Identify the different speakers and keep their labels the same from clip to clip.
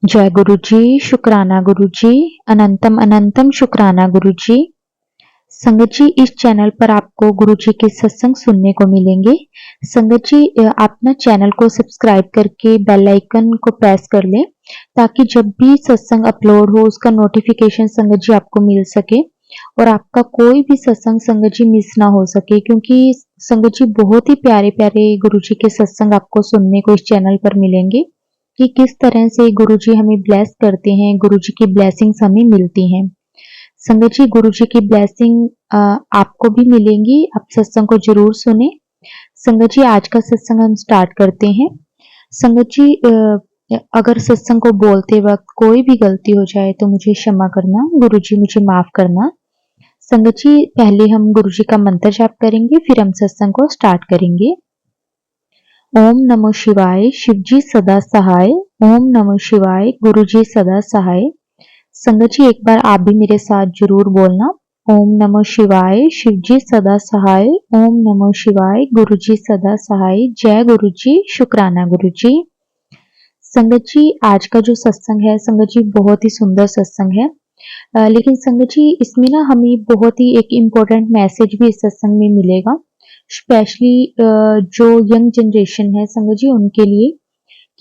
Speaker 1: जय गुरु जी, शुक्राना गुरु जी, अनंतम अनंतम शुक्राना गुरु जी। संगत जी, इस चैनल पर आपको गुरु जी के सत्संग सुनने को मिलेंगे। संगत जी, आप ना चैनल को सब्सक्राइब करके बेल आइकन को प्रेस कर लें ताकि जब भी सत्संग अपलोड हो उसका नोटिफिकेशन संगत जी आपको मिल सके और आपका कोई भी सत्संग संगत जी मिस ना हो सके, क्योंकि संगत जी बहुत ही प्यारे प्यारे गुरु जी के सत्संग आपको सुनने को इस चैनल पर मिलेंगे कि किस तरह से गुरु जी हमें ब्लेस करते हैं, गुरु जी की ब्लेसिंग्स हमें मिलती हैं। संगत जी, गुरु जी की ब्लेसिंग आपको भी मिलेंगी, आप सत्संग को जरूर सुने। संगत जी, आज का सत्संग हम स्टार्ट करते हैं। संगत जी, अगर सत्संग को बोलते वक्त कोई भी गलती हो जाए तो मुझे क्षमा करना, गुरु जी मुझे माफ करना। संगत जी, पहले हम गुरु जी का मंत्र जाप करेंगे, फिर हम सत्संग को स्टार्ट करेंगे। ओम नमो शिवाय, शिव जी सदा सहाय। ओम नमो शिवाय, गुरु जी सदा सहाय। संगत जी, एक बार आप भी मेरे साथ जरूर बोलना। ओम नमो शिवाय, शिव जी सदा सहाय। ओम नमो शिवाय, गुरु जी सदा सहाय। जय गुरु जी, शुक्राना गुरु जी। संगत जी, आज का जो सत्संग है संगत जी बहुत ही सुंदर सत्संग है। लेकिन संगत जी, इसमें ना हमें बहुत ही एक इम्पोर्टेंट मैसेज भी इस सत्संग में मिलेगा, स्पेशली जो यंग जनरेशन है संगत जी उनके लिए,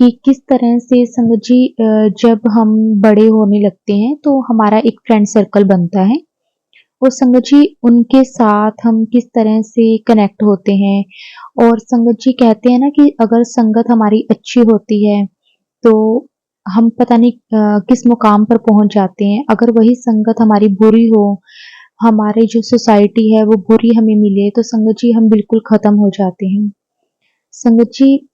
Speaker 1: कि किस तरह से संगत जी जब हम बड़े होने लगते हैं तो हमारा एक फ्रेंड सर्कल बनता है और संगत जी उनके साथ हम किस तरह से कनेक्ट होते हैं। और संगत जी कहते हैं ना कि अगर संगत हमारी अच्छी होती है तो हम पता नहीं किस मुकाम पर पहुंच जाते हैं। अगर वही संगत हमारी बुरी हो, हमारे जो सोसाइटी है वो बुरी हमें मिले, तो संगत जी हम बिल्कुल खत्म हो जाते हैं। संगत जी,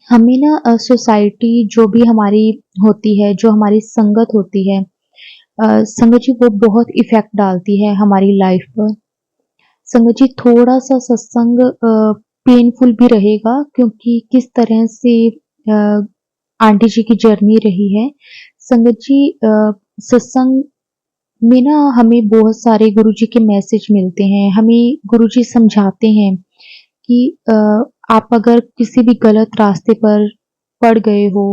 Speaker 1: हमें ना सोसाइटी जो भी हमारी होती है, जो हमारी संगत होती है, संगत जी वो बहुत इफ़ेक्ट डालती है हमारी लाइफ पर। संगत जी, थोड़ा-सा सत्संग पेनफुल भी रहेगा, क्योंकि किस तरह से आंटी जी की जर्नी रही है। संगत जी, सत्संग में ना हमें बहुत सारे गुरुजी के मैसेज मिलते हैं। हमें गुरुजी समझाते हैं कि आप अगर किसी भी गलत रास्ते पर पड़ गए हो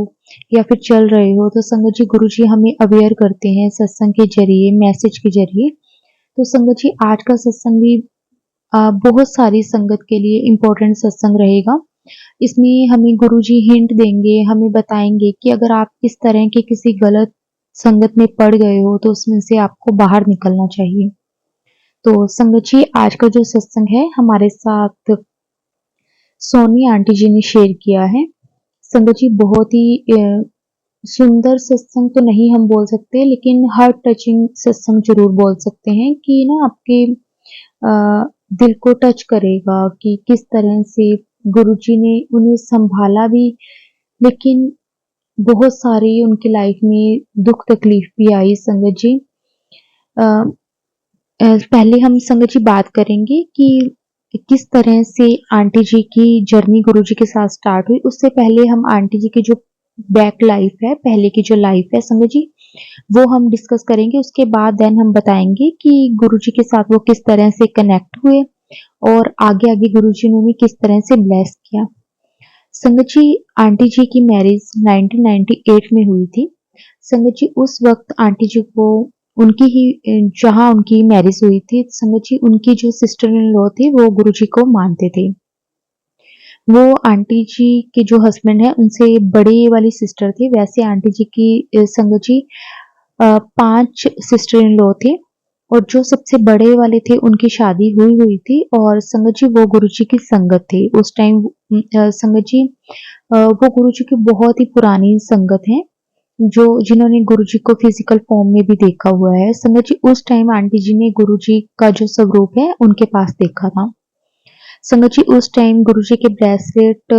Speaker 1: या फिर चल रहे हो तो संगत जी गुरुजी हमें अवेयर करते हैं सत्संग के ज़रिए, मैसेज के ज़रिए। तो संगत जी, आज का सत्संग भी बहुत सारी संगत के लिए इम्पोर्टेंट सत्संग रहेगा। इसमें हमें गुरुजी हिंट देंगे, हमें बताएँगे कि अगर आप इस तरह के किसी गलत संगत में पड़ गए हो तो उसमें से आपको बाहर निकलना चाहिए। तो संगत जी, आज का जो सत्संग है हमारे साथ सोनी आंटी जी ने शेयर किया है। संगत जी, बहुत ही सुंदर सत्संग तो नहीं हम बोल सकते, लेकिन हार्ट टचिंग सत्संग ज़रूर बोल सकते हैं कि ना आपके दिल को टच करेगा कि किस तरह से गुरुजी ने उन्हें सँभाला भी, लेकिन बहुत सारी उनकी लाइफ में दुःख तकलीफ भी आई संगत जी। अ पहले हम संगत जी बात करेंगे कि किस तरह से आंटी जी की जर्नी गुरुजी के साथ स्टार्ट हुई। उससे पहले हम आंटी जी की जो बैक लाइफ है, पहले की जो लाइफ है संगत जी, वो हम डिस्कस करेंगे। उसके बाद देन हम बताएँगे कि गुरुजी के साथ वो किस तरह से कनेक्ट हुए और आगे-आगे गुरुजी ने उन्हें किस तरह से ब्लेस किया। संगत जी, आंटी जी की मैरिज 1998 में हुई थी। संगत जी, उस वक़्त आंटी जी को उनकी ही जहाँ उनकी मैरिज हुई थी, संगत जी उनकी जो सिस्टर इन लॉ थी वो गुरुजी को मानते थे। वो आंटी जी के जो हस्बैंड हैं उनसे बड़ी वाली सिस्टर थी। वैसे आंटी जी की संगत जी 5 सिस्टर इन लॉ थे और जो सबसे बड़े वाले थे उनकी शादी हुई हुई थी और संगत जी वो गुरुजी की संगत थे। उस टाइम संगत जी वो गुरुजी की बहुत ही पुरानी संगत है, जो जिन्होंने गुरुजी को फिजिकल फॉर्म में भी देखा हुआ है। संगत जी, उस टाइम आंटी जी ने गुरुजी का जो स्वरूप है उनके पास देखा था। संगत जी, उस टाइम गुरुजी के ब्रेसलेट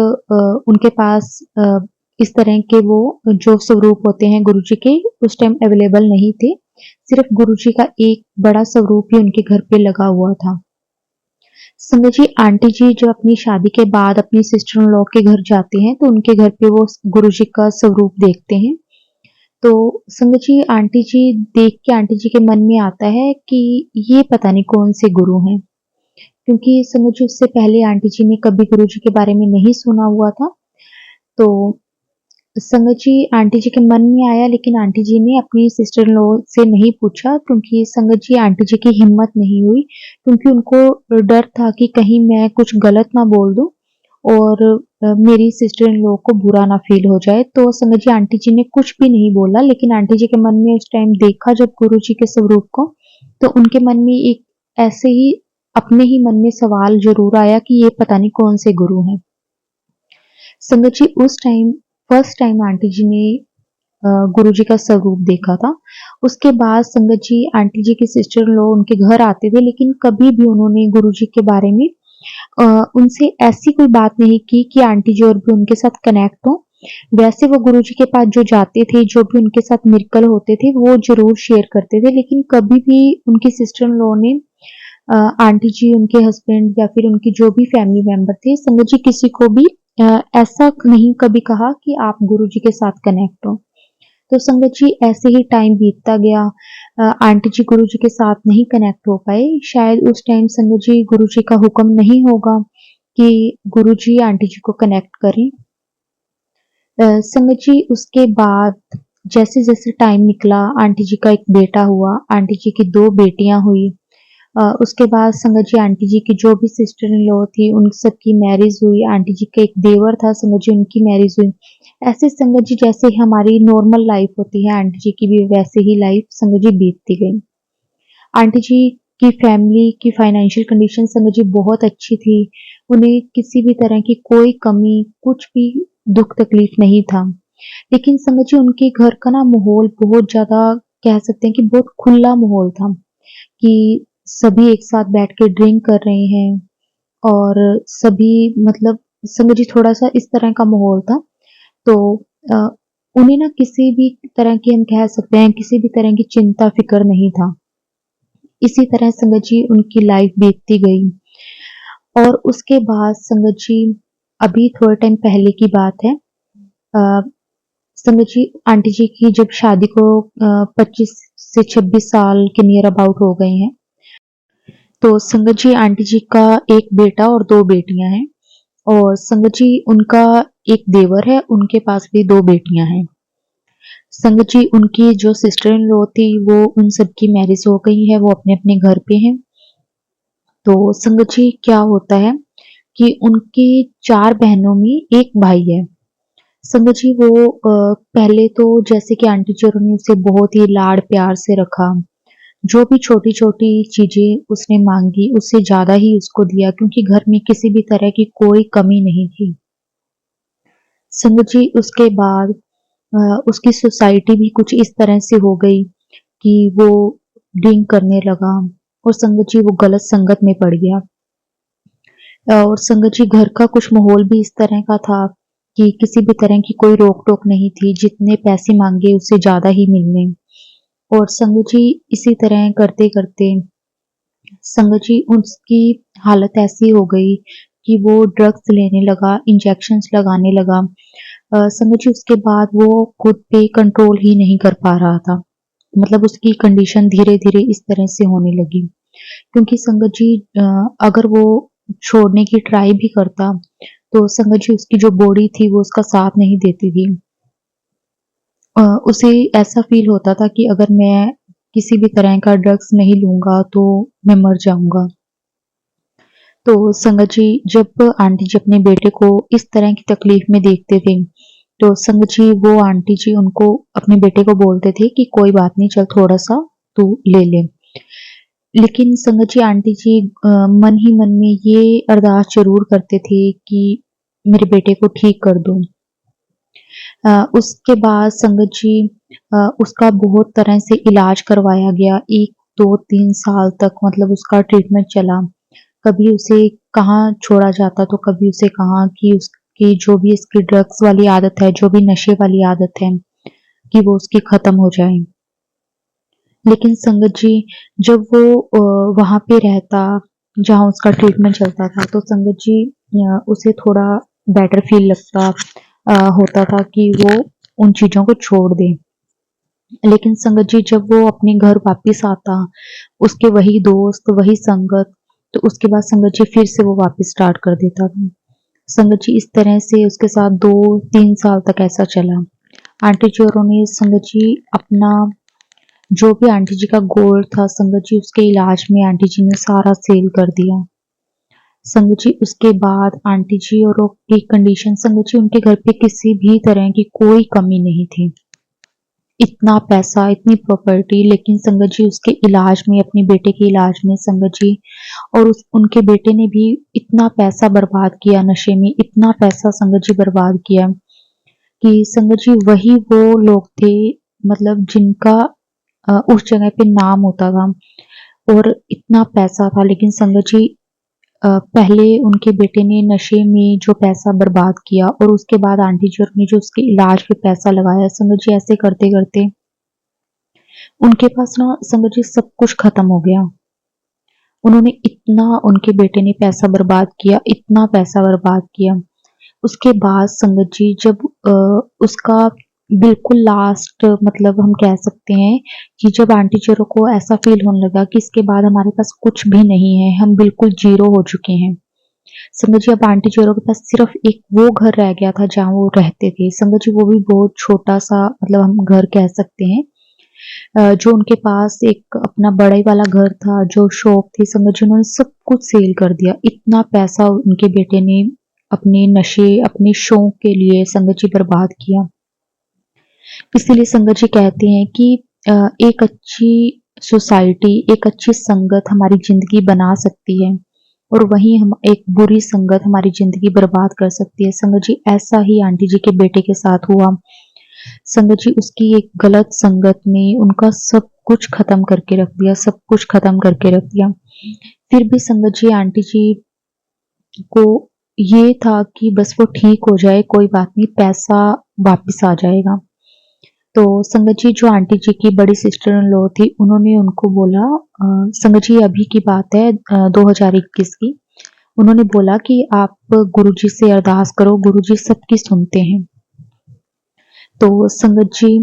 Speaker 1: उनके पास इस तरह के वो जो स्वरूप होते हैं गुरुजी के उस टाइम अवेलेबल नहीं थे। सिर्फ गुरुजी का एक बड़ा स्वरूप ही उनके घर पे लगा हुआ था। संगत जी, आंटी जी जब अपनी शादी के बाद अपनी सिस्टर इन लॉ के घर जाते हैं तो उनके घर पे वो गुरुजी का स्वरूप देखते हैं। तो संगत जी, आंटी जी देख के आंटी जी के मन में आता है कि ये पता नहीं कौन से गुरु हैं, क्योंकि संगत जी उससे पहले आंटी जी ने कभी गुरुजी के बारे में नहीं सुना हुआ था। तो संगत जी आंटी जी के मन में आया, लेकिन आंटी जी ने अपनी सिस्टर इन लॉ से नहीं पूछा, क्योंकि संगत जी आंटी जी की हिम्मत नहीं हुई, क्योंकि उनको डर था कि कहीं मैं कुछ गलत ना बोल दूं और मेरी सिस्टर इन लॉ को बुरा ना फील हो जाए। तो संगत जी आंटी जी ने कुछ भी नहीं बोला, लेकिन आंटी जी के मन में उस टाइम देखा जब गुरु जी के स्वरूप को, तो उनके मन में एक ऐसे ही अपने ही मन में सवाल जरूर आया कि ये पता नहीं कौन से गुरु हैं। संगत जी उस टाइम फर्स्ट टाइम आंटी जी ने गुरु जी का स्वरूप देखा था। उसके बाद संगत जी आंटी जी के सिस्टर इन लॉ उनके घर आते थे, लेकिन कभी भी उन्होंने गुरु जी के बारे में उनसे ऐसी कोई बात नहीं की कि आंटी जी और भी उनके साथ कनेक्ट हो। वैसे वो गुरु जी के पास जो जाते थे, जो भी उनके साथ मिरेकल होते थे, वो जरूर शेयर करते थे, लेकिन कभी भी उनकी सिस्टर इन लॉ ने आंटी जी, उनके हस्बैंड या फिर उनकी जो भी फैमिली मेंबर थे, संगत जी किसी को भी ऐसा नहीं कभी कहा कि आप गुरु जी के साथ कनेक्ट हो। तो संगत जी ऐसे ही टाइम बीतता गया। आंटी जी गुरु जी के साथ नहीं कनेक्ट हो पाए। शायद उस टाइम संगत जी गुरु जी का हुक्म नहीं होगा कि गुरु जी आंटी जी को कनेक्ट करें। संगत जी उसके बाद जैसे जैसे टाइम निकला, आंटी जी का एक बेटा हुआ, आंटी जी की 2 बेटियां हुई। उसके बाद संगत जी आंटी जी की जो भी सिस्टर इन लॉ थी, उन सबकी मैरिज हुई। आंटी जी का एक देवर था संगत जी, उनकी मैरिज हुई। ऐसे संगत जी जैसे हमारी नॉर्मल लाइफ होती है, आंटी जी की भी वैसे ही लाइफ संगत जी बीतती गई। आंटी जी की फैमिली की फाइनेंशियल कंडीशन संगत जी बहुत अच्छी थी। उन्हें किसी भी तरह की कोई कमी, कुछ भी दुख तकलीफ नहीं था। लेकिन संगत जी उनके घर का ना माहौल बहुत ज्यादा, कह सकते हैं कि बहुत खुला माहौल था, कि सभी एक साथ बैठ के ड्रिंक कर रहे हैं और सभी मतलब संगत जी थोड़ा-सा इस तरह का माहौल था। तो अ, उन्हें ना किसी भी तरह की, हम कह सकते हैं, किसी भी तरह की चिंता फ़िक्र नहीं था। इसी तरह संगत जी उनकी लाइफ़ बीतती गई और उसके बाद संगत जी, अभी थोड़े टाइम पहले की बात है, अ, संगत जी आंटी जी की जब शादी को 25 से 26 साल के नियर अबाउट हो गए हैं। तो संगत जी आंटी जी का एक बेटा और 2 बेटियां हैं, और संगत जी उनका एक देवर है, उनके पास भी 2 बेटियां हैं। संगत जी उनकी जो सिस्टर इन लॉ थी, वो उन सबकी मैरिज हो गई है, वो अपने अपने घर पे हैं। तो संगत जी क्या होता है कि उनकी 4 बहनों में एक भाई है। संगत जी वो पहले तो जैसे कि आंटी जी और ने उसे बहुत ही लाड प्यार से रखा। जो भी छोटी-छोटी चीज़ें उसने माँगी, उससे ज़्यादा ही उसको दिया, क्योंकि घर में किसी भी तरह की कोई कमी नहीं थी। संगत जी उसके बाद उसकी सोसाइटी भी कुछ इस तरह से हो गई कि वो ड्रिंक करने लगा और संगत जी वो गलत संगत में पड़ गया। और संगत जी घर का कुछ माहौल भी इस तरह का था कि किसी भी तरह की कोई रोक-टोक नहीं थी, जितने पैसे माँगे उससे ज़्यादा ही मिलने। और संगत जी इसी तरह करते-करते संगत जी उसकी हालत ऐसी हो गई कि वो ड्रग्स लेने लगा, इंजेक्शंस लगाने लगा। संगत जी उसके बाद वो खुद पे कंट्रोल ही नहीं कर पा रहा था। मतलब उसकी कंडीशन धीरे-धीरे इस तरह से होने लगी। क्योंकि संगत जी अगर वो छोड़ने की ट्राई भी करता, तो संगत जी उसकी जो बॉडी थी वो उसका साथ नहीं देती थी। उसे ऐसा फ़ील होता था कि अगर मैं किसी भी तरह का ड्रग्स नहीं लूँगा तो मैं मर जाऊँगा। तो संगत जी जब आंटी जी अपने बेटे को इस तरह की तकलीफ में देखते थे, तो संगत जी वो आंटी जी उनको, अपने बेटे को बोलते थे कि कोई बात नहीं, चल थोड़ा-सा तू ले ले। लेकिन संगत जी आंटी जी मन ही मन में ये अरदास ज़रूर करते थे कि मेरे बेटे को ठीक कर दो। उसके बाद संगत जी उसका बहुत तरह से इलाज करवाया गया। 1, 2, 3 साल तक मतलब उसका ट्रीटमेंट चला। कभी उसे कहाँ छोड़ा जाता, तो कभी उसे कहाँ, कि उसकी जो भी इसकी ड्रग्स वाली आदत है, जो भी नशे वाली आदत है, कि वो उसकी खत्म हो जाए। लेकिन संगत जी जब वो वहाँ पे रहता, जहाँ उसका ट्रीटमेंट चलता था, तो संगत जी उसे थोड़ा बेटर फ़ील लगता, होता था कि वो उन चीज़ों को छोड़ दे। लेकिन संगत जी जब वो अपने घर वापिस आता, उसके वही दोस्त, वही संगत, तो उसके बाद संगत जी फिर से वो वापस स्टार्ट कर देता था। संगत जी इस तरह से उसके साथ 2-3 साल तक ऐसा चला। आंटी जी और उन्हें संगत जी अपना जो भी आंटी जी का गोल्ड था संगत जी उसके इलाज में आंटी जी ने सारा सेल कर दिया। संगत जी उसके बाद आंटी जी और की कंडीशन संगत जी उनके घर पे किसी भी तरह की कोई कमी नहीं थी। इतना पैसा, इतनी प्रॉपर्टी, लेकिन संगत जी उसके इलाज में, अपने बेटे के इलाज में संगत जी और उनके बेटे ने भी इतना पैसा बर्बाद किया नशे में, इतना पैसा संगत जी बर्बाद किया कि संगत जी वही वो लोग थे मतलब जिनका उस जगह पे नाम होता था और इतना पैसा था, लेकिन संगत जी पहले उनके बेटे ने नशे में जो पैसा बर्बाद किया और उसके बाद आंटी जी ने जो उसके इलाज पे पैसा लगाया संगत जी ऐसे करते करते उनके पास ना संगत जी सब कुछ खत्म हो गया। उन्होंने इतना उनके बेटे ने पैसा बर्बाद किया, इतना पैसा बर्बाद किया। उसके बाद संगत जी जब उसका बिल्कुल लास्ट मतलब हम कह सकते हैं कि जब आंटी चोरों को ऐसा फील होने लगा कि इसके बाद हमारे पास कुछ भी नहीं है, हम बिल्कुल जीरो हो चुके हैं। संगत जी अब आंटी चोरों के पास सिर्फ एक वो घर रह गया था जहाँ वो रहते थे। संगत जी वो भी बहुत छोटा सा मतलब हम घर कह सकते हैं। जो उनके पास एक अपना बड़े वाला घर था, जो शॉप थी संगत जी उन्होंने सब कुछ सेल कर दिया। इतना पैसा उनके बेटे ने अपने नशे, अपने शौक के लिए संगत जी बर्बाद किया। इसीलिए संगत जी कहते हैं कि एक अच्छी सोसाइटी, एक अच्छी संगत हमारी जिंदगी बना सकती है और वहीं हम एक बुरी संगत हमारी जिंदगी बर्बाद कर सकती है। संगत जी ऐसा ही आंटी जी के बेटे के साथ हुआ। संगत जी उसकी एक गलत संगत ने उनका सब कुछ खत्म करके रख दिया, सब कुछ खत्म करके रख दिया। फिर भी संगत जी आंटी जी को ये था कि बस वो ठीक हो जाए, कोई बात नहीं, पैसा वापिस आ जाएगा। तो संगत जी जो आंटी जी की बड़ी सिस्टर इन लॉ थी उन्होंने उनको बोला संगत जी अभी की बात है 2021 की। उन्होंने बोला कि आप गुरुजी से अरदास करो, गुरुजी सबकी सुनते हैं। तो संगत जी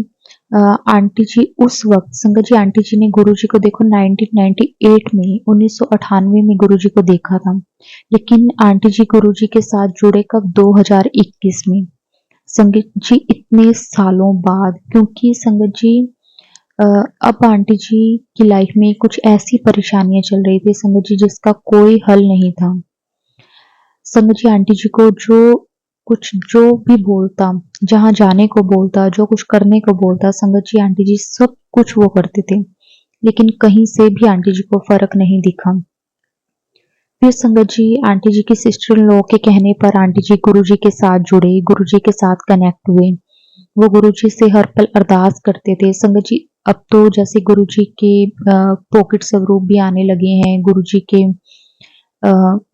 Speaker 1: आंटी जी उस वक्त संगत जी आंटी जी ने गुरुजी को देखो 1998 में 1998 में गुरुजी को देखा था, लेकिन आंटी जी गुरुजी के साथ जुड़े कब 2021 में। संगत जी इतने सालों बाद, क्योंकि संगत जी अब आंटी जी की लाइफ में कुछ ऐसी परेशानियां चल रही थी संगत जी जिसका कोई हल नहीं था। संगत जी आंटी जी को जो भी बोलता, जहां जाने को बोलता, जो कुछ करने को बोलता संगत जी आंटी जी सब कुछ वो करते थे, लेकिन कहीं से भी आंटी जी को फर्क नहीं दिखा। फिर संगत जी आंटी जी की सिस्टर इन लॉ के कहने पर आंटी जी गुरुजी के साथ जुड़े, गुरुजी के साथ कनेक्ट हुए। वो गुरुजी से हर पल अरदास करते थे। संगत जी अब तो जैसे गुरुजी के पॉकेट स्वरूप भी आने लगे हैं, गुरुजी के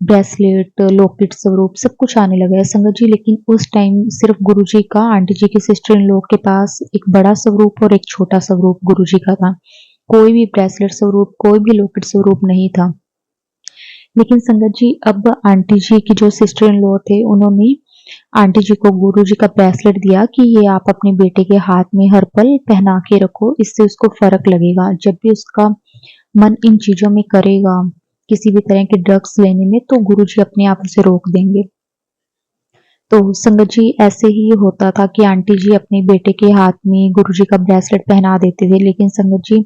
Speaker 1: ब्रेसलेट, लॉकेट स्वरूप सब कुछ आने लगा है संगत जी, लेकिन उस टाइम सिर्फ गुरुजी का आंटी जी के सिस्टर इन लॉ के पास एक बड़ा स्वरूप और एक छोटा स्वरूप गुरुजी का था। कोई भी ब्रेसलेट स्वरूप, कोई भी लॉकेट स्वरूप नहीं था। लेकिन संगत जी अब आंटी जी की जो सिस्टर इन लॉ थे उन्होंने आंटी जी को गुरुजी का ब्रेसलेट दिया कि ये आप अपने बेटे के हाथ में हर पल पहना के रखो, इससे उसको फर्क लगेगा। जब भी उसका मन इन चीजों में करेगा, किसी भी तरह के ड्रग्स लेने में, तो गुरुजी अपने आप उसे रोक देंगे। तो संगत जी ऐसे ही होता था कि आंटी जी अपने बेटे के हाथ में गुरुजी का ब्रेसलेट पहना देते थे, लेकिन संगत जी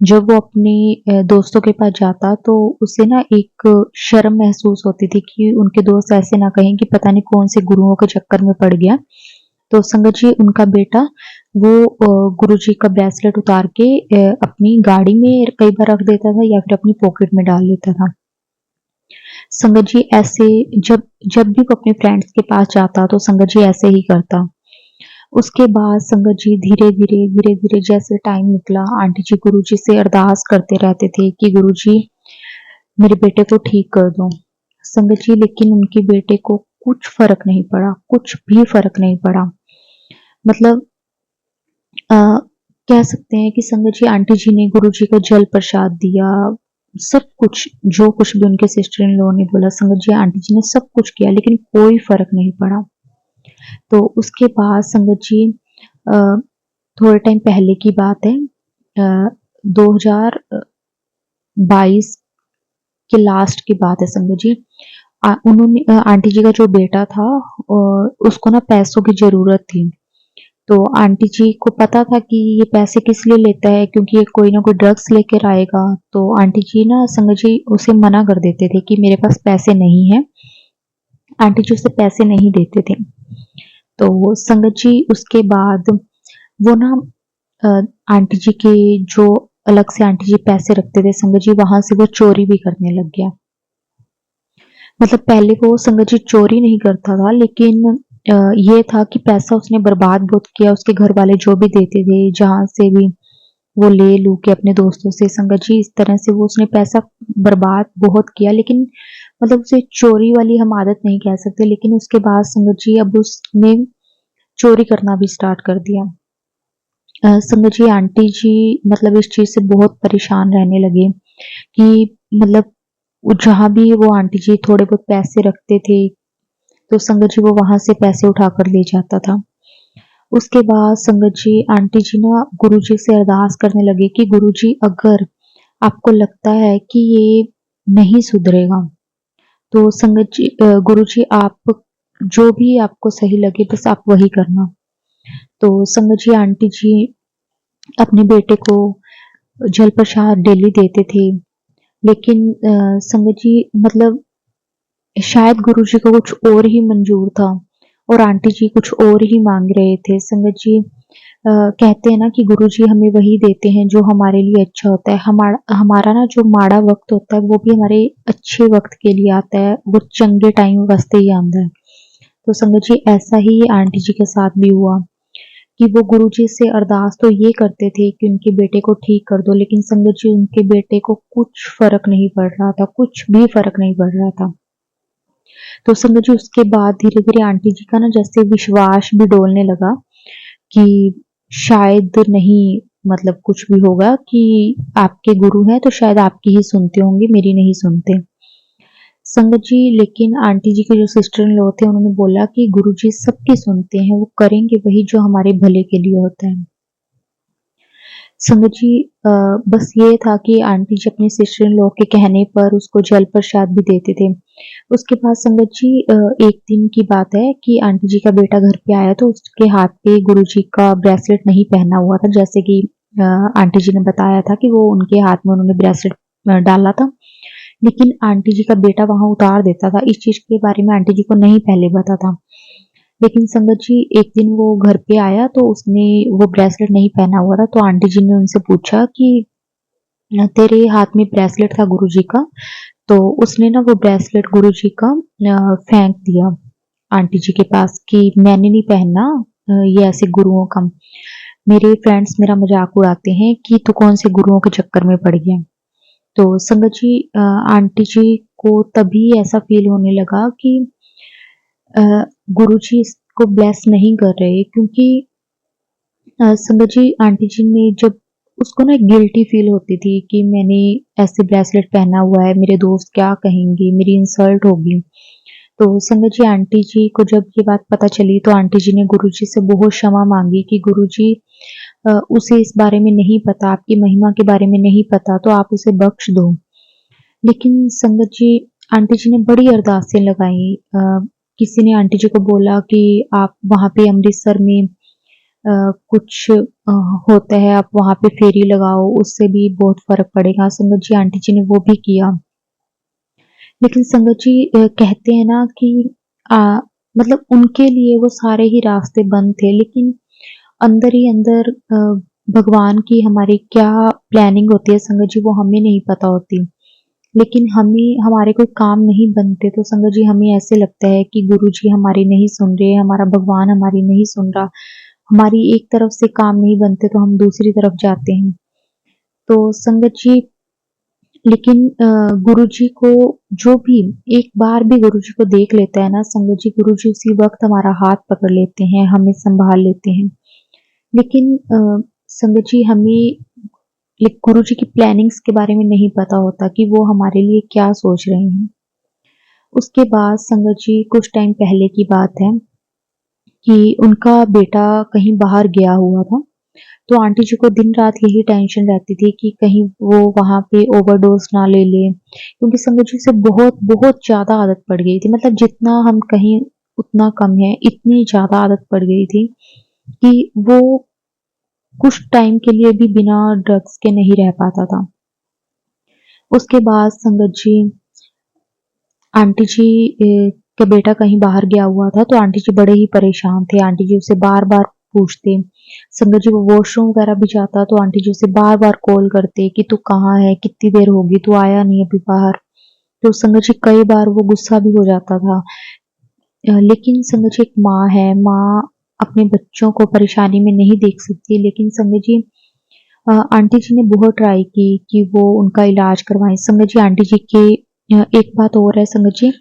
Speaker 1: जब वो अपने दोस्तों के पास जाता तो उसे ना एक शर्म महसूस होती थी कि उनके दोस्त ऐसे ना कहें कि पता नहीं कौन से गुरुओं के चक्कर में पड़ गया। तो संगत जी उनका बेटा वो गुरुजी का ब्रेसलेट उतार के अपनी गाड़ी में कई बार रख देता था या फिर अपनी पॉकेट में डाल लेता था। संगत जी ऐसे जब जब भी वो अपने फ्रेंड्स के पास जाता तो संगत जी ऐसे ही करता। उसके बाद संगत जी धीरे-धीरे जैसे टाइम निकला आंटी जी गुरुजी से अरदास करते रहते थे कि गुरुजी मेरे बेटे को ठीक कर दो। संगत जी लेकिन उनके बेटे को कुछ फ़र्क नहीं पड़ा, कुछ भी फ़र्क नहीं पड़ा। मतलब अ, कह सकते हैं कि संगत जी आंटी जी ने गुरुजी को जल प्रसाद दिया, सब कुछ जो कुछ भी उनके सिस्टर इन लॉ ने बोला संगत जी आंटी जी ने सब कुछ किया, लेकिन कोई फ़र्क नहीं पड़ा। तो उसके बाद संगत जी अ, थोड़े टाइम पहले की बात है 2022 के लास्ट की बात है संगत जी। उन्होंने आंटी जी का जो बेटा था उसको ना पैसों की ज़रूरत थी। तो आंटी जी को पता था कि ये पैसे किस लिए लेता है, क्योंकि ये कोई ना कोई ड्रग्स लेकर आएगा। तो आंटी जी ना संगत जी उसे मना कर देते थे कि मेरे पास पैसे नहीं हैं। आंटी जी उसे पैसे नहीं देते थे। तो संगत जी उसके बाद वो ना अ, आंटी जी के जो अलग से आंटी जी पैसे रखते थे संगत जी, वहां से वो चोरी भी करने लग गया। मतलब पहले वो संगत जी चोरी नहीं करता था, लेकिन ये था कि पैसा उसने बर्बाद बहुत किया। उसके घर वाले जो भी देते थे, जहां से भी वो ले लू के अपने दोस्तों से, संगत जी इस तरह से वो उसने पैसा बर्बाद बहुत किया। लेकिन मतलब उसे चोरी वाली हम आदत नहीं कह सकते, लेकिन उसके बाद संगत जी अब उसने चोरी करना भी स्टार्ट कर दिया। संगत जी आंटी जी मतलब इस चीज से बहुत परेशान रहने लगे कि मतलब जहाँ भी वो आंटी जी थोड़े बहुत पैसे रखते थे, तो संगत जी वो वहां से पैसे उठाकर ले जाता था। उसके बाद संगत जी आंटी जी ना गुरुजी से अरदास करने लगे कि गुरुजी अगर आपको लगता है कि ये नहीं सुधरेगा, तो संगत जी गुरुजी आप जो भी आपको सही लगे बस आप वही करना। तो संगत जी आंटी जी अपने बेटे को जल प्रसाद डेली देते थे। लेकिन संगत जी मतलब शायद गुरुजी को कुछ और ही मंजूर था और आंटी जी कुछ और ही मांग रहे थे। संगत जी कहते हैं ना कि गुरुजी हमें वही देते हैं जो हमारे लिए अच्छा होता है। हमारा हमारा ना जो माड़ा वक्त होता है वो भी हमारे अच्छे वक्त के लिए आता है, वो चंगे टाइम वास्ते ही आता है। तो संगत जी ऐसा ही आंटी जी के साथ भी हुआ कि वो गुरुजी से अरदास तो ये करते थे कि उनके बेटे को ठीक कर दो, लेकिन संगत जी उनके बेटे को कुछ फर्क नहीं पड़ रहा था, कुछ भी फर्क नहीं पड़ रहा था। तो संगत जी उसके बाद धीरे धीरे आंटी जी का ना जैसे विश्वास भी डोलने लगा कि शायद नहीं, मतलब कुछ भी होगा कि आपके गुरु हैं तो शायद आपकी ही सुनते होंगे, मेरी नहीं सुनते। संगत जी लेकिन आंटी जी के जो सिस्टर इन लॉ थे उन्होंने बोला कि गुरुजी सबकी सुनते हैं, वो करेंगे वही जो हमारे भले के लिए होता है। संगत जी बस ये था कि आंटी जी अपने सिस्टर इन लॉ के कहने पर उसको जल प्रसाद भी देते थे। उसके बाद संगत जी एक दिन की बात है कि आंटी जी का बेटा घर पे आया तो उसके हाथ पे गुरुजी का ब्रेसलेट नहीं पहना हुआ था, जैसे कि आंटी जी ने बताया था कि वो उनके हाथ में उन्होंने ब्रेसलेट डाला था। लेकिन आंटी जी का बेटा वहां उतार देता था। इस चीज के बारे में आंटी जी को नहीं पहले पता था। लेकिन संगत जी एक दिन वो घर पे आया तो उसने वो ब्रेसलेट नहीं पहना हुआ था। तो आंटी जी ने उनसे पूछा कि तेरे हाथ में ब्रेसलेट था गुरुजी का। तो उसने ना वो ब्रेसलेट गुरुजी का फेंक दिया आंटी जी के पास कि मैंने नहीं पहनना, ये ऐसे गुरुओं का। मेरे फ्रेंड्स मेरा मजाक उड़ाते हैं कि तू कौन से गुरुओं के चक्कर में पड़ गया। तो संगत जी आंटी जी को तभी ऐसा फील होने लगा कि अ, गुरुजी इसको ब्लेस नहीं कर रहे, क्योंकि संगत जी आंटी जी ने जब उसको ना गिल्टी फील होती थी कि मैंने ऐसे ब्रेसलेट पहना हुआ है, मेरे दोस्त क्या कहेंगे, मेरी इंसल्ट होगी। तो संगत जी आंटी जी को जब ये बात पता चली तो आंटी जी ने गुरुजी से बहुत क्षमा मांगी कि गुरुजी उसे इस बारे में नहीं पता, आपकी महिमा के बारे में नहीं पता, तो आप उसे बख्श दो। लेकिन संगत जी आंटी जी ने बड़ी अरदासें लगाई। किसी ने आंटी जी को बोला कि आप वहाँ पे अमृतसर में कुछ होता है, आप वहाँ पे फेरी लगाओ, उससे भी बहुत फर्क पड़ेगा। संगत जी आंटी जी ने वो भी किया। लेकिन संगत जी कहते हैं ना कि मतलब उनके लिए वो सारे ही रास्ते बंद थे, लेकिन अंदर ही अंदर भगवान की हमारी क्या प्लानिंग होती है संगत जी, वो हमें नहीं पता होती। लेकिन हमें हमारे कोई काम नहीं बनते तो संगत जी हमें ऐसे लगता है कि गुरु जी हमारी नहीं सुन रहे, हमारा भगवान हमारी नहीं सुन रहा, हमारी एक तरफ से काम नहीं बनते तो हम दूसरी तरफ जाते हैं। तो संगत जी लेकिन गुरु जी को जो भी एक बार भी गुरु जी को देख लेता है ना संगत जी, गुरु जी उसी वक्त हमारा हाथ पकड़ लेते हैं, हमें संभाल लेते हैं। लेकिन संगत जी हमें गुरु जी की प्लानिंग्स के बारे में नहीं पता होता कि वो हमारे लिए क्या सोच रहे हैं। उसके बाद संगत जी कुछ टाइम पहले की बात है कि उनका बेटा कहीं बाहर गया हुआ था। तो आंटी जी को दिन रात यही टेंशन रहती थी कि कहीं वो वहाँ पे ओवरडोज ना ले ले, क्योंकि संगत जी से बहुत बहुत ज़्यादा आदत पड़ गई थी। मतलब जितना हम कहें उतना कम है, इतनी ज़्यादा आदत पड़ गई थी कि वो कुछ टाइम के लिए भी बिना ड्रग्स के नहीं रह पाता था। उसके बाद संगत जी, आंटी जी का बेटा कहीं बाहर गया हुआ था, तो आंटी जी बड़े ही परेशान थे। आंटी जी उसे बार-बार पूछते। संगत जी वो वॉशरूम वगैरह भी जाता तो आंटी जी उसे बार-बार कॉल करते कि तू कहाँ है? कितनी देर होगी? तू आया नहीं अभी बाहर। तो संगत जी कई बार वो गुस्सा भी हो जाता था। लेकिन संगत जी एक माँ है, माँ अपने बच्चों को परेशानी में नहीं देख सकती, लेकिन संगत जी आंटी जी ने बहुत ट्राई की कि वो उनका इलाज करवाएँ। संगत जी आंटी जी के एक बात और है संगत जी,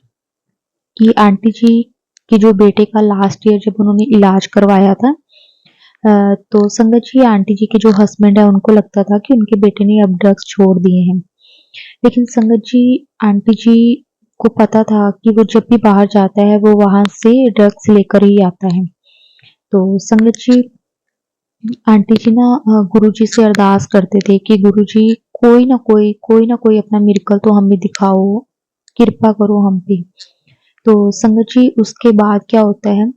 Speaker 1: कि आंटी जी के जो बेटे का लास्ट ईयर जब उन्होंने इलाज करवाया था, तो संगत जी आंटी जी के जो हस्बैंड है उनको लगता था कि उनके बेटे ने अब ड्रग्स छोड़ दिए हैं। लेकिन संगत जी आंटी जी को पता था कि वो जब भी बाहर जाता है वो वहाँ से ड्रग्स लेकर ही आता है। तो संगत जी आंटी जी ना गुरुजी से अरदास करते थे कि गुरुजी कोई ना कोई अपना मिरेकल तो हमें दिखाओ, कृपा करो हम पे। तो संगत जी उसके बाद क्या होता है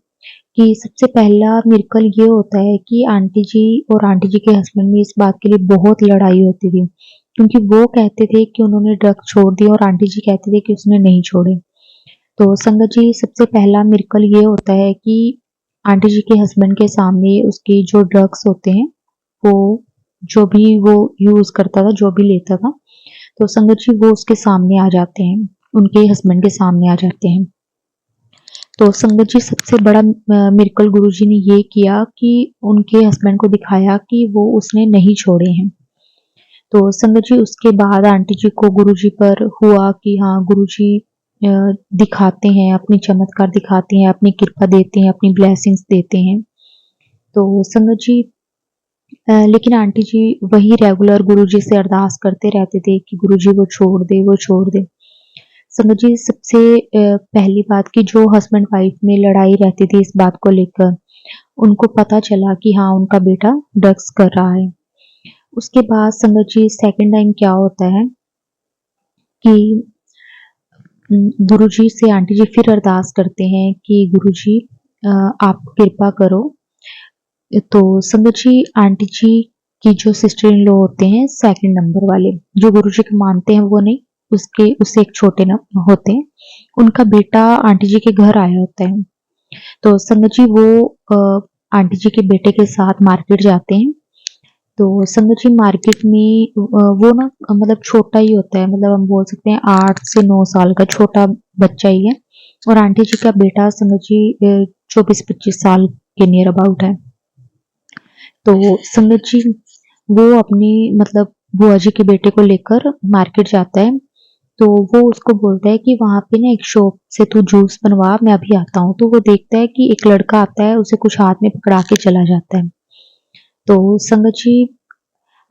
Speaker 1: कि सबसे पहला मिरेकल ये होता है कि आंटी जी और आंटी जी के हस्बैंड में इस बात के लिए बहुत लड़ाई होती थी। क्योंकि वो कहते थे कि उन्होंने ड्रग्स छोड़ दिए और आंटी जी कहते थे कि उसने नहीं छोड़े। तो संगत जी सबसे पहला मिरेकल ये होता है कि आंटी जी के हस्बैंड के सामने उसके जो ड्रग्स होते हैं, वो जो भी वो यूज़ करता था, जो भी लेता था, तो संगत जी वो उसके सामने आ जाते हैं, उनके हस्बैंड के सामने आ जाते हैं। तो संगत जी सबसे बड़ा मिरेकल गुरुजी ने ये किया कि उनके हस्बैंड को दिखाया कि वो उसने नहीं छोड़े हैं। तो संगत जी उसके बाद आंटी जी को गुरुजी पर हुआ कि हाँ गुरुजी दिखाते हैं, अपनी चमत्कार दिखाते हैं, अपनी कृपा देते हैं, अपनी ब्लेसिंग्स देते हैं। तो संगत जी लेकिन आंटी जी वही रेगुलर गुरुजी से अरदास करते रहते थे कि गुरुजी वो छोड़ दे, वो छोड़ दे। संगत जी सबसे पहली बात कि जो हस्बैंड वाइफ में लड़ाई रहती थी इस बात को लेकर, उनको पता चला कि हाँ उनका बेटा ड्रग्स कर रहा है। उसके बाद संगत जी सेकंड टाइम क्या होता है कि गुरुजी से आंटी जी फिर अरदास करते हैं कि गुरुजी आप कृपा करो। तो संगत जी आंटी जी की जो सिस्टर इन लॉ होते हैं सेकंड नंबर वाले, जो गुरुजी को मानते हैं वो नहीं, उसके उससे एक छोटे न होते हैं, उनका बेटा आंटी जी के घर आया होता है। तो संगत जी वो आंटी जी के बेटे के साथ मार्केट जाते हैं। तो संगत जी मार्केट में वो ना मतलब छोटा ही होता है, मतलब हम बोल सकते हैं 8 से 9 साल का छोटा बच्चा ही है, और आंटी जी का बेटा संगत जी 24-25 साल के नियर अबाउट है। तो संगत जी वो अपनी मतलब बुआ जी के बेटे को लेकर मार्केट जाता है। तो वो उसको बोलता है कि वहाँ पे ना एक शॉप से तू जूस बनवा, मैं अभी आता हूँ। तो वो देखता है कि एक लड़का आता है, उसे कुछ हाथ में पकड़ा के चला जाता है। तो संगत जी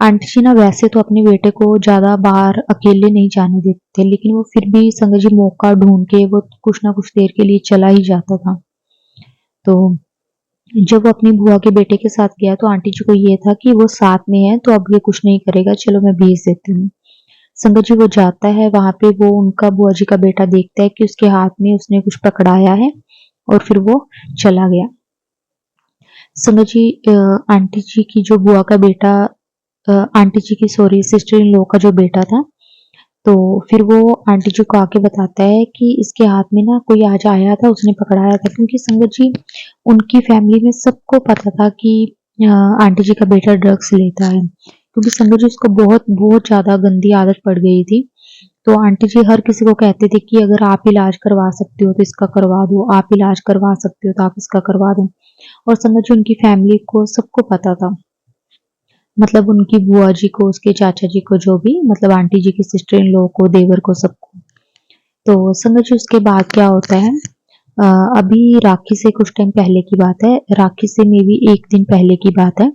Speaker 1: आंटी जी ना वैसे तो अपने बेटे को ज़्यादा बाहर अकेले नहीं जाने देते, लेकिन वो फिर भी संगत जी मौका ढूँढ के वो कुछ ना कुछ देर के लिए चला ही जाता था। तो जब वो अपनी बुआ के बेटे के साथ गया तो आंटी जी को ये था कि वो साथ में है तो अब ये कुछ नहीं करेगा, चलो मैं भेज देती हूँ। संगत जी वो जाता है वहाँ पे, वो उनका बुआ जी का बेटा देखता है कि उसके हाथ में उसने कुछ पकड़ाया है और फिर वो चला गया। संगत जी आंटी जी की जो बुआ का बेटा आंटी जी की सॉरी सिस्टर इन लॉ का जो बेटा था, तो फिर वो आंटी जी को आके बताता है कि इसके हाथ में ना कोई आज आया था, उसने पकड़ाया था। क्योंकि संगत जी उनकी फैमिली में सबको पता था कि आंटी जी का बेटा ड्रग्स लेता है, क्योंकि संगत जी उसको बहुत बहुत ज़्यादा गंदी आदत पड़ गई थी। तो आंटी जी हर किसी को कहते थे कि अगर आप इलाज करवा सकते हो तो इसका करवा दो, आप इलाज करवा सकते हो तो आप इसका करवा दो। और समझो उनकी फैमिली को सबको पता था, मतलब उनकी बुआ जी को, उसके चाचा जी को, जो भी मतलब आंटी जी की सिस्टर इन लॉ को, देवर को, सबको। तो समझो उसके बाद क्या होता है, अ, अभी राखी से कुछ टाइम पहले की बात है, राखी से मे बी एक दिन पहले की बात है।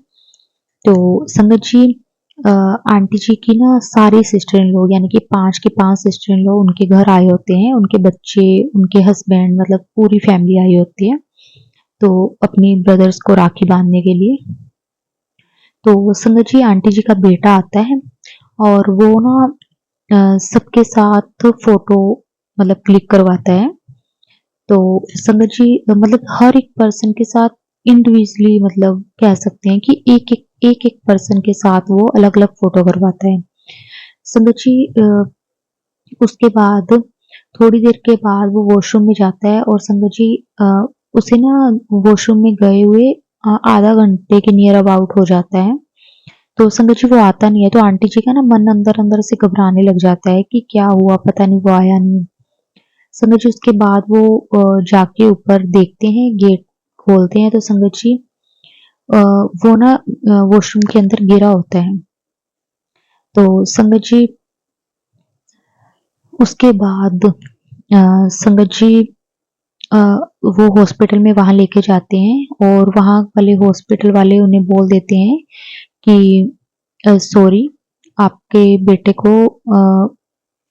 Speaker 1: तो संगत जी आंटी जी की ना सारी सिस्टर इन लॉ यानी कि 5 की 5 सिस्टर इन लॉ उनके घर आए होते हैं, उनके बच्चे, उनके हस्बैंड, मतलब पूरी फैमिली आई होती है, तो अपनी ब्रदर्स को राखी बांधने के लिए। तो संगत जी आंटी जी का बेटा आता है और वो ना सबके साथ फोटो मतलब क्लिक करवाता है। तो संगत जी मतलब हर एक पर्सन के साथ इंडिविजुअली मतलब कह सकते हैं कि एक पर्सन के साथ वो अलग-अलग फोटो करवाता है। संगत जी उसके बाद थोड़ी देर के बाद वो वॉशरूम में जाता है और संगत जी उसे ना वॉशरूम में गए हुए आधा घंटे के नियर अबाउट हो जाता है। तो संगत जी वो आता नहीं है, तो आंटी जी का ना मन अंदर-अंदर से घबराने लग जाता है कि क्या हुआ, पता नहीं वो आया नहीं। संगत जी उसके बाद वो जाके ऊपर देखते हैं, गेट खोलते हैं तो संगत जी वो ना वॉशरूम के अंदर गिरा होता है। तो संगत जी उसके बाद संगत जी अ, वो हॉस्पिटल में वहाँ लेके जाते हैं और वहाँ वाले हॉस्पिटल वाले उन्हें बोल देते हैं कि सॉरी, आपके बेटे को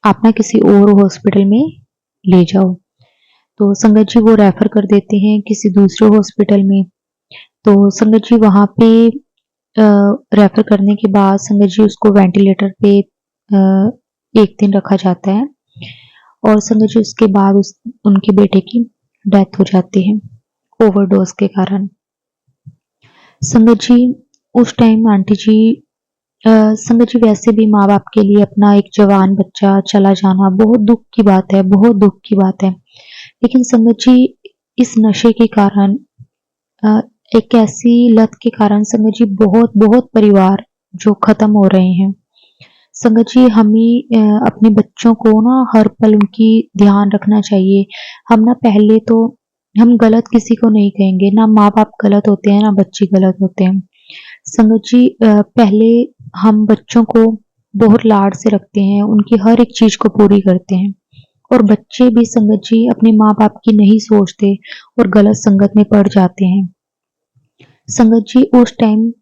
Speaker 1: आप ना किसी और हॉस्पिटल में ले जाओ। तो संगत जी वो रेफर कर देते हैं किसी दूसरे हॉस्पिटल में। तो संगत जी वहाँ पे रेफर करने के बाद संगत जी उसको वेंटिलेटर पे 1 दिन रखा जाता है और संगत जी उसके बाद उनके बेटे की डेथ हो जाती है ओवरडोज के कारण। संगत जी उस टाइम आंटी जी संगत जी वैसे भी माँ-बाप के लिए अपना एक जवान बच्चा चला जाना बहुत दुःख की बात है, बहुत दुःख की बात है। लेकिन संगत जी इस नशे के कारण अ, एक ऐसी लत के कारण संगत जी बहुत-बहुत परिवार जो खत्म हो रहे हैं। संगत जी हमें अपने बच्चों को ना हर पल उनकी ध्यान रखना चाहिए। हम ना पहले तो हम गलत किसी को नहीं कहेंगे, ना माँ-बाप गलत होते हैं, ना बच्चे गलत होते हैं। संगत जी पहले हम बच्चों को बहुत लाड से रखते हैं, उनकी हर एक चीज़ को पूरी करते हैं और बच्चे भी संगत जी अपने माँ-बाप की नहीं सोचते और गलत संगत में पड़ जाते हैं। संगत जी उस टाइम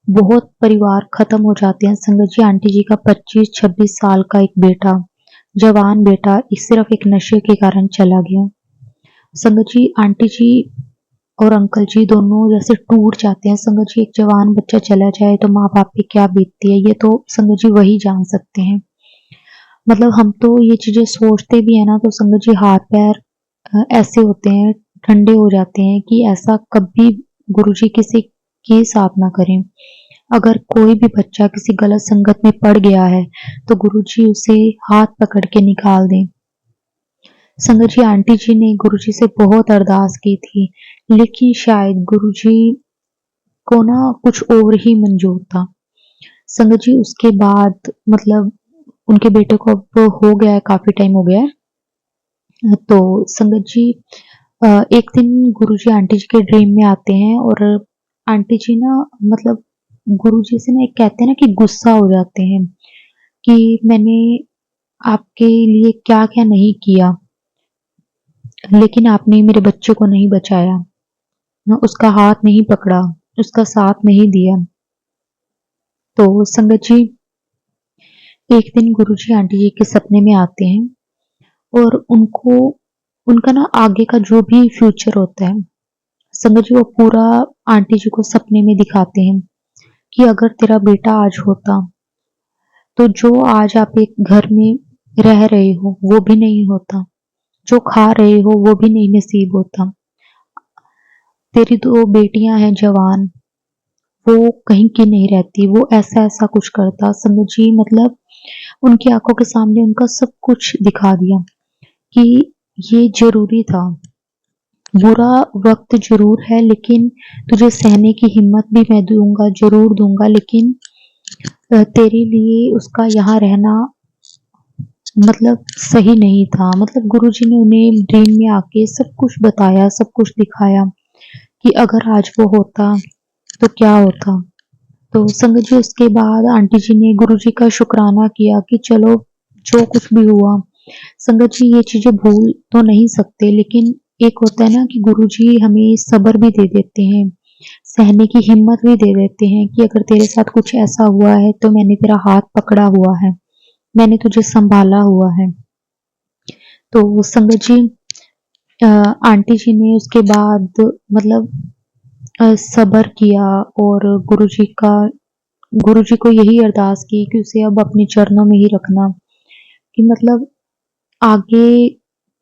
Speaker 1: बहुत परिवार खत्म हो जाते हैं। संगत जी आंटी जी का 25-26 साल का एक बेटा, जवान बेटा सिर्फ एक नशे के कारण चला गया। संगत जी आंटी जी और अंकल जी दोनों जैसे टूट जाते हैं। संगत जी एक जवान बच्चा चला जाए तो माँ-बाप पे क्या बीतती है, ये तो संगत जी वही जान सकते हैं। मतलब हम तो ये चीज़ें सोचते भी हैं ना तो संगत जी हाथ-पैर ऐसे होते हैं, ठंडे हो जाते हैं कि ऐसा कभी गुरुजी किसी के साथ ना करें। अगर कोई भी बच्चा किसी गलत संगत में पड़ गया है, तो गुरुजी उसे हाथ पकड़ के निकाल दें। संगत जी आंटी जी ने गुरुजी से बहुत अरदास की थी, लेकिन शायद गुरुजी को ना कुछ और ही मंज़ूर था। संगत जी उसके बाद मतलब उनके बेटे को अब हो गया है, काफ़ी टाइम हो गया है। तो संगत जी एक दिन गुरुजी आंटी जी के ड्रीम में आते हैं और आंटी जी ना मतलब गुरुजी से ना एक कहते हैं ना कि गुस्सा हो जाते हैं कि मैंने आपके लिए क्या-क्या नहीं किया, लेकिन आपने मेरे बच्चे को नहीं बचाया, उसका हाथ नहीं पकड़ा, उसका साथ नहीं दिया। तो संगत जी एक दिन गुरुजी आंटी जी के सपने में आते हैं और उनको उनका ना आगे का जो भी फ्यूचर होता है, संगत जी वो पूरा आंटी जी को सपने में दिखाते हैं कि अगर तेरा बेटा आज होता, तो जो आज आप एक घर में रह रहे हो, वो भी नहीं होता। जो खा रहे हो, वो भी नहीं नसीब होता। तेरी 2 बेटियाँ हैं जवान, वो कहीं की नहीं रहती, वो ऐसा-ऐसा कुछ करता। संगत जी मतलब उनकी आँखों के सामने उनका सब कुछ दिखा दिया कि ये ज़रूरी था। बुरा वक़्त ज़रूर है लेकिन तुझे सहने की हिम्मत भी मैं दूँगा, ज़रूर दूँगा लेकिन तेरे लिए उसका यहाँ रहना मतलब सही नहीं था। मतलब गुरुजी ने उन्हें ड्रीम में आके सब कुछ बताया, सब कुछ दिखाया कि अगर आज वो होता, तो क्या होता। तो संगत जी उसके बाद आंटी जी ने गुरुजी का शुक्राना किया कि चलो जो कुछ भी हुआ, संगत जी ये चीज़ें भूल तो नहीं सकते लेकिन एक होता है ना कि गुरुजी हमें सब्र भी दे देते हैं, सहने की हिम्मत भी दे देते हैं कि अगर तेरे साथ कुछ ऐसा हुआ है तो मैंने तेरा हाथ पकड़ा हुआ है, मैंने तुझे सँभाला हुआ है। तो संगत जी अ, आंटी जी ने उसके बाद मतलब सब्र किया और गुरुजी का गुरुजी को यही अरदास की कि उसे अब अपने चरणों में ही रखना, कि मतलब आगे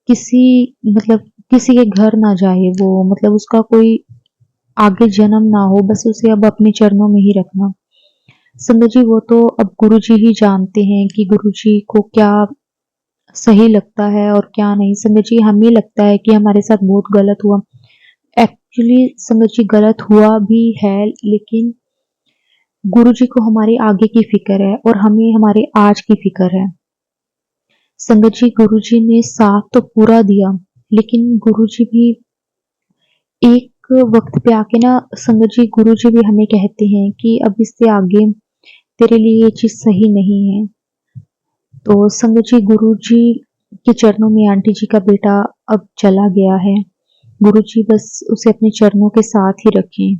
Speaker 1: किसी मतलब किसी के घर ना जाए वो, मतलब उसका कोई आगे जन्म ना हो, बस उसे अब अपने चरणों में ही रखना। संगत जी वो तो अब गुरुजी ही जानते हैं कि गुरुजी को क्या सही लगता है और क्या नहीं। संगत जी हमें लगता है कि हमारे साथ बहुत गलत हुआ, एक्चुअली संगत जी गलत हुआ भी है, लेकिन गुरुजी को हमारे आगे की फिक्र है और हमें हमारे आज की फिक्र है। संगत जी गुरुजी ने साथ तो पूरा दिया, लेकिन गुरुजी भी एक वक्त पे आके ना, संगत जी गुरुजी भी हमें कहते हैं कि अब इससे आगे तेरे लिए ये चीज सही नहीं है। तो संगत जी गुरुजी के चरणों में आंटी जी का बेटा अब चला गया है। गुरुजी बस उसे अपने चरणों के साथ ही रखें।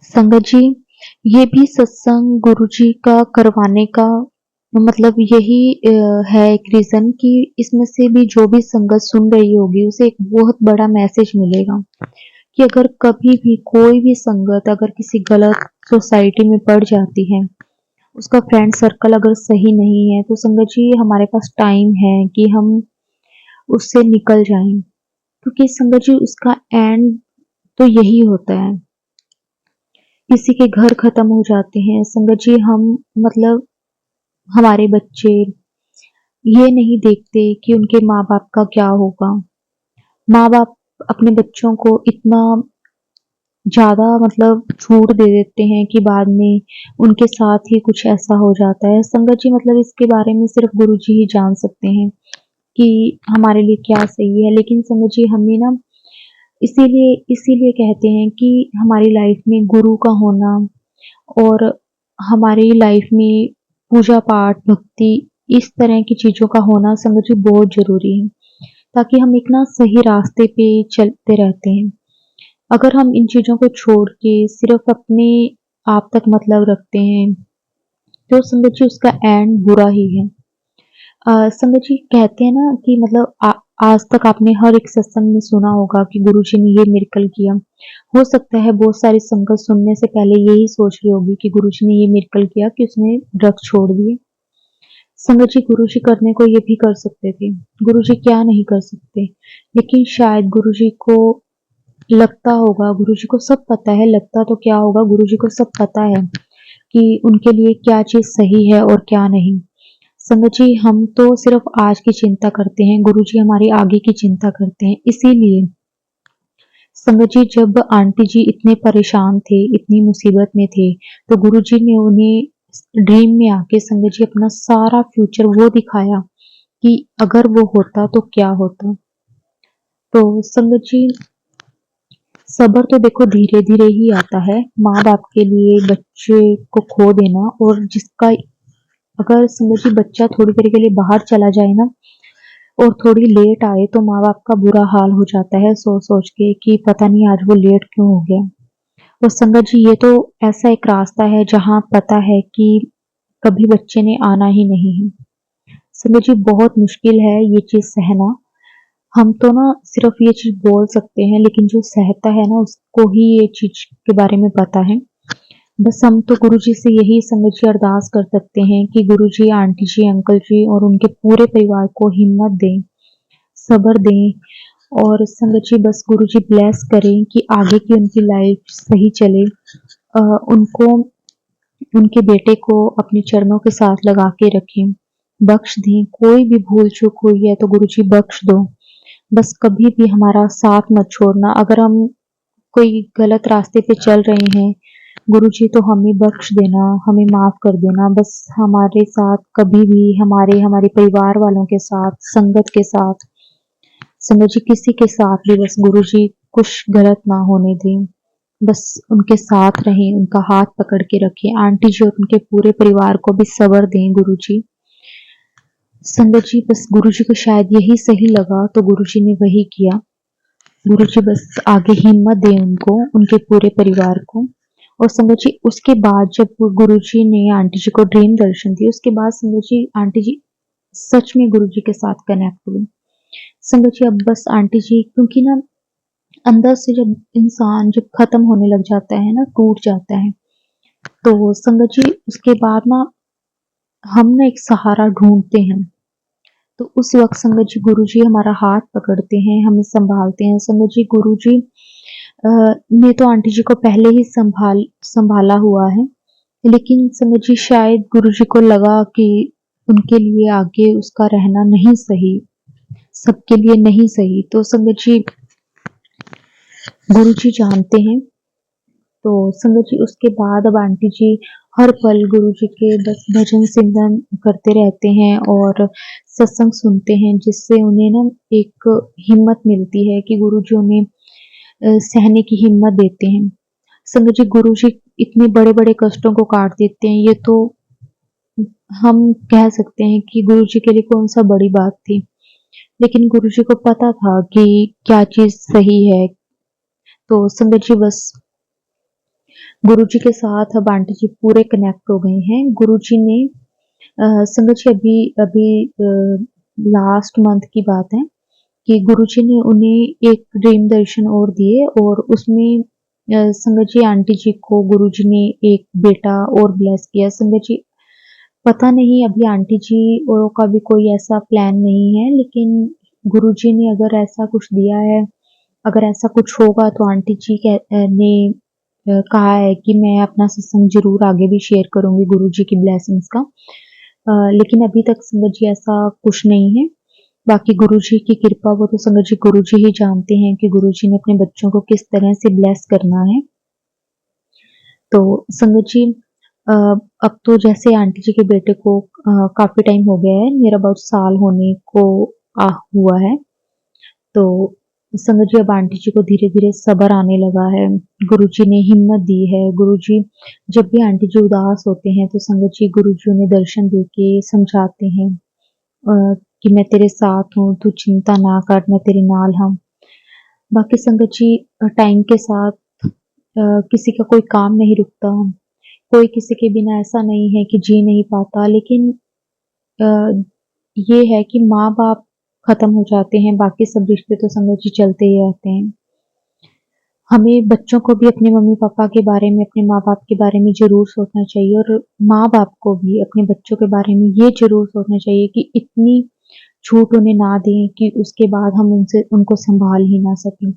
Speaker 1: संगत जी ये भी सत्संग गुरुजी का करवाने का मतलब यही है एक रीजन कि इसमें से भी जो भी संगत सुन रही होगी उसे एक बहुत बड़ा मैसेज मिलेगा कि अगर कभी भी कोई भी संगत अगर किसी गलत सोसाइटी में पड़ जाती है, उसका फ्रेंड सर्कल अगर सही नहीं है, तो संगत जी हमारे पास टाइम है कि हम उससे निकल जाएं, क्योंकि संगत जी उसका एंड तो यही होता है, किसी के घर खत्म हो जाते हैं। संगत जी हम मतलब हमारे बच्चे ये नहीं देखते कि उनके माँ बाप का क्या होगा। माँ बाप अपने बच्चों को इतना ज्यादा मतलब छूट दे देते हैं कि बाद में उनके साथ ही कुछ ऐसा हो जाता है। संगत जी मतलब इसके बारे में सिर्फ गुरुजी ही जान सकते हैं कि हमारे लिए क्या सही है, लेकिन संगत जी हमें ना इसीलिए इसीलिए कहते हैं कि हमारी लाइफ में गुरु का होना और हमारी लाइफ में पूजा पाठ भक्ति इस तरह की चीजों का होना संगत जी बहुत जरूरी है, ताकि हम एक ना सही रास्ते पे चलते रहते हैं। अगर हम इन चीजों को छोड़ के सिर्फ अपने आप तक मतलब रखते हैं, तो संगत जी उसका एंड बुरा ही है। संगत जी कहते हैं ना कि मतलब आज तक आपने हर एक सत्संग में सुना होगा कि गुरुजी ने ये मिरेकल किया। हो सकता है बहुत सारी संगत सुनने से पहले यही सोच रही होगी कि गुरुजी ने ये मिरेकल किया कि उसने ड्रग्स छोड़ दिए। संगत जी गुरुजी करने को ये भी कर सकते थे, गुरुजी क्या नहीं कर सकते, लेकिन शायद गुरुजी को लगता होगा, गुरुजी को सब पता है, लगता तो क्या होगा, गुरुजी को सब पता है कि उनके लिए क्या चीज सही है और क्या नहीं। संगत जी हम तो सिर्फ आज की चिंता करते हैं, गुरुजी हमारी आगे की चिंता करते हैं। इसीलिए संगत जी जब आंटी जी इतने परेशान थे, इतनी मुसीबत में थे, तो गुरुजी ने उन्हें ड्रीम में आके संगत जी अपना सारा फ्यूचर वो दिखाया कि अगर वो होता तो क्या होता। तो संगत जी सब्र तो देखो धीरे धीरे ही आता है, माँ बाप के लिए बच्चे को खो देना, और जिसका अगर संगत जी बच्चा थोड़ी देर के लिए बाहर चला जाए ना और थोड़ी लेट आए, तो माँ बाप का बुरा हाल हो जाता है सोच सोच के कि पता नहीं आज वो लेट क्यों हो गया। और संगत जी ये तो ऐसा एक रास्ता है जहाँ पता है कि कभी बच्चे ने आना ही नहीं है। संगत जी बहुत मुश्किल है ये चीज सहना। हम तो ना सिर्फ ये चीज बोल सकते हैं, लेकिन जो सहता है ना उसको ही ये चीज के बारे में पता है। बस हम तो गुरुजी से यही संगत जी अरदास कर सकते हैं कि गुरुजी आंटी जी अंकल जी और उनके पूरे परिवार को हिम्मत दें, सब्र दें, और संगत जी बस गुरुजी ब्लेस करें कि आगे की उनकी लाइफ सही चले। उनको उनके बेटे को अपने चरणों के साथ लगा के रखें, बख्श दें, कोई भी भूल चूक हुई है तो गुरुजी बख्श दो। बस कभी भी हमारा साथ मत छोड़ना, अगर हम कोई गलत रास्ते पे चल रहे हैं, गुरुजी तो हमें बख्श देना, हमें माफ कर देना। बस हमारे साथ कभी भी हमारे हमारे परिवार वालों के साथ, संगत के साथ, संगत जी किसी के साथ भी बस गुरुजी कुछ गलत ना होने दें। बस उनके साथ रहें, उनका हाथ पकड़ के रखें। आंटी जी और उनके पूरे परिवार को भी सब्र दें गुरुजी। संगत जी बस गुरुजी को शायद यही सही लगा तो गुरुजी ने वही किया। गुरुजी बस आगे हिम्मत दें उनको, उनके पूरे परिवार को। और संगत जी उसके बाद जब गुरुजी ने आंटी जी को ड्रीम दर्शन दिए, उसके बाद संगत जी आंटी जी सच में गुरुजी के साथ कनेक्ट हुई। संगत जी अब बस आंटी जी, क्योंकि ना अंदर से जब इंसान जब खत्म होने लग जाता है ना, टूट जाता है, तो संगत जी उसके बाद ना हम ना एक सहारा ढूंढते हैं। तो उस वक्त संगत जी गुरुजी हमारा हाथ पकड़ते हैं, हमें संभालते हैं। संगत जी गुरुजी ने तो आंटी जी को पहले ही संभाला हुआ है, लेकिन संगत जी शायद गुरुजी को लगा कि उनके लिए आगे उसका रहना नहीं सही, सबके लिए नहीं सही। तो संगत जी गुरुजी जानते हैं। तो संगत जी उसके बाद अब आंटी जी हर पल गुरुजी के बस भजन सिमरन करते रहते हैं और सत्संग सुनते हैं, जिससे उन्हें ना एक हिम्मत मिलती है कि गुरुजी उन्हें सहने की हिम्मत देते हैं। संगत जी गुरुजी इतने बड़े-बड़े कष्टों को काट देते हैं, ये तो हम कह सकते हैं कि गुरुजी के लिए कौन-सा बड़ी बात थी। लेकिन गुरुजी को पता था कि क्या चीज़ सही है। तो संगत जी बस गुरुजी के साथ अब आंटी जी पूरे कनेक्ट हो गए हैं। गुरुजी ने संगत जी अभी अभी लास्ट मंथ की बात है कि गुरुजी ने उन्हें एक ड्रीम दर्शन और दिए और उसमें संगत जी आंटी जी को गुरुजी ने एक बेटा और ब्लेस किया। संगत जी पता नहीं अभी आंटी जी और का भी कोई ऐसा प्लान नहीं है, लेकिन गुरुजी ने अगर ऐसा कुछ दिया है, अगर ऐसा कुछ होगा तो आंटी जी ने कहा है कि मैं अपना सत्संग ज़रूर आगे भी शेयर करूँगी गुरुजी की ब्लेसिंग्स का। लेकिन अभी तक संगत जी ऐसा कुछ नहीं है। बाकी गुरुजी की कृपा वो तो संगत जी गुरुजी ही जानते हैं कि गुरुजी ने अपने बच्चों को किस तरह से ब्लेस करना है। तो संगत जी अब तो जैसे आंटी जी के बेटे को काफ़ी टाइम हो गया है, नियर अबाउट साल होने को हुआ है। तो संगत जी अब आंटी जी को धीरे-धीरे सब्र आने लगा है। गुरुजी ने हिम्मत दी है। गुरुजी जब भी आंटी जी उदास होते हैं तो संगत जी गुरुजी उन्हें दर्शन देके समझाते हैं कि मैं तेरे साथ हूँ, तू चिंता ना कर, मैं तेरे नाल हूँ। बाकी संगत जी टाइम के साथ किसी का कोई काम नहीं रुकता, कोई किसी के बिना ऐसा नहीं है कि जी नहीं पाता, लेकिन अ, ये है कि माँ-बाप खत्म हो जाते हैं, बाकी सब रिश्ते तो संगत जी चलते ही रहते हैं। हमें बच्चों को भी अपने मम्मी-पापा के बारे में, अपने माँ-बाप के बारे में ज़रूर सोचना चाहिए और माँ-बाप को भी अपने बच्चों के बारे में ये ज़रूर सोचना चाहिए कि इतनी छूट उन्हें ना दें कि उसके बाद हम उनको सँभाल ही ना सकें।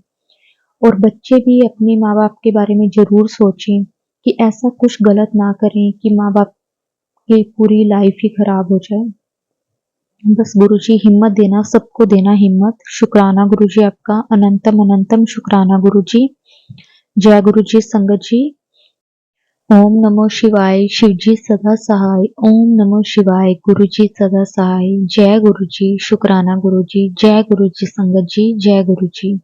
Speaker 1: और बच्चे भी अपने माँ-बाप के बारे में ज़रूर सोचें कि ऐसा कुछ गलत ना करें कि माँ-बाप की पूरी लाइफ़ ही खराब हो जाए। बस गुरुजी हिम्मत देना, सबको देना हिम्मत। शुक्राना गुरुजी आपका, अनंतम अनंतम शुक्राना गुरुजी। जय गुरुजी संगत जी। ओम नमो शिवाय, शिवजी सदा सहाय। ओम नमो शिवाय, गुरुजी सदा सहाय। जय गुरुजी, शुक्राना गुरुजी। जय गुरुजी संगत जी, जय गुरुजी।